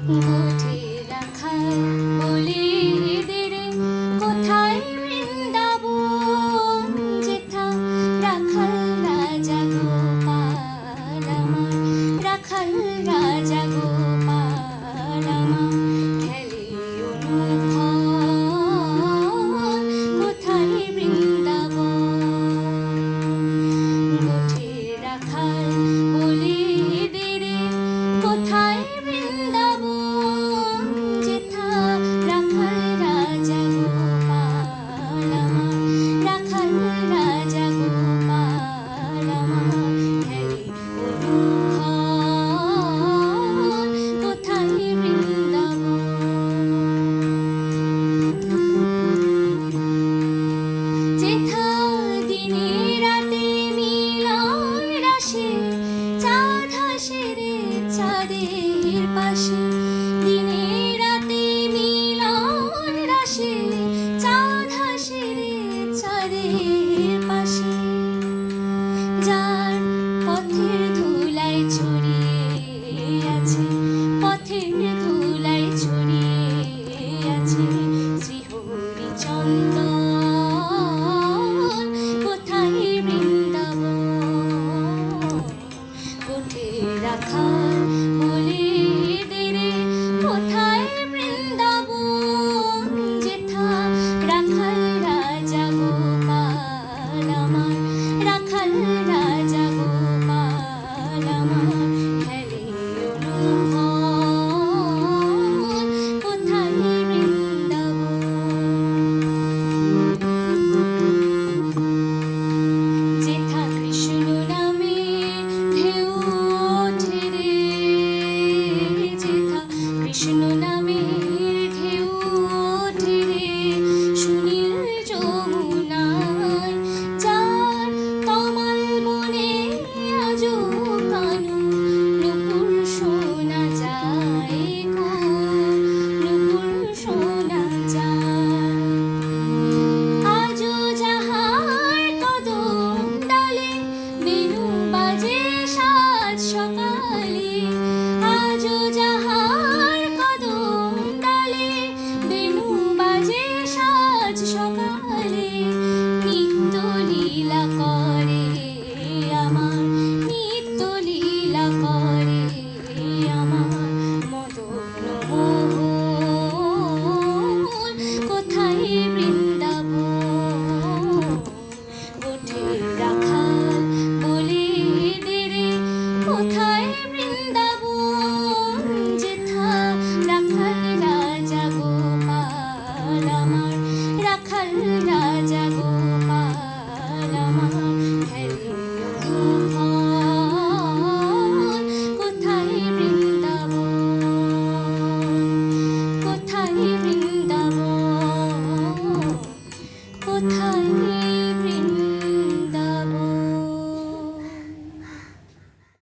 গোঠে রাখাল বলে এদের কোথায় বৃন্দাবন যেথা রাখাল রাজা গোপাল আমার, রাখাল রাজা গোপাল আমার খেলে অনুক্ষণ কোথায় বৃন্দাবন। গোঠে রাখাল বলে এদের কোথায় বৃন্দাবন যেথা রাখাল রাজা গোপাল আমার, রাখাল রাজা গোপাল আমার খেলে অনুক্ষণ কোথায় বৃন্দাবন। যেথা দিনে রাতে মিলন রাশে চাঁদ হাসে রে চাঁদের পাশে, দিনে রাতে মিলন রাশে চাঁদ হাসে রে চাঁদের পাশে। যার পথের ধুলায় ছড়িয়ে আছে, পথের ধুলায় ছড়িয়ে আছে শ্রীহরি চন্দন কোথায় বৃন্দাবন। গোঠে রাখাল বলে এদের কোথায় বৃন্দাবন যেথা রাখাল রাজা গোপাল আমার, রাখাল রাজা গোপাল আমার খেলে অনুক্ষণ কোথায় বৃন্দাবন। যেথা কৃষ্ণ নামে ঢেউ ওঠে রে, যেথা কৃষ্ণ নামে ঢেউ ওঠে রে সুনীল যমুনায়, যার তমাল মনে আজো কানু নূপুর শোনা যায় গো, নূপুর শোনা যায়। আজো যাহার কদম ডালে বেণু বাজে সাত সকালে, আজো যাহার কদম ডালে বেণু বাজে সাত সকালে। নিত্য লীলা করে আমার, নিত্য লীলা করে আমার মদন মোহন কোথায় বৃন্দাবন। গোঠে রাখাল বলে এদের কোথায় বৃন্দাবন যেথা রাখাল রাজা গোপাল আমার, রাখাল রাজা গোপাল আমার খেলে অনুক্ষণ কোথায় বৃন্দাবন, কোথায় বৃন্দাবন, কোথায়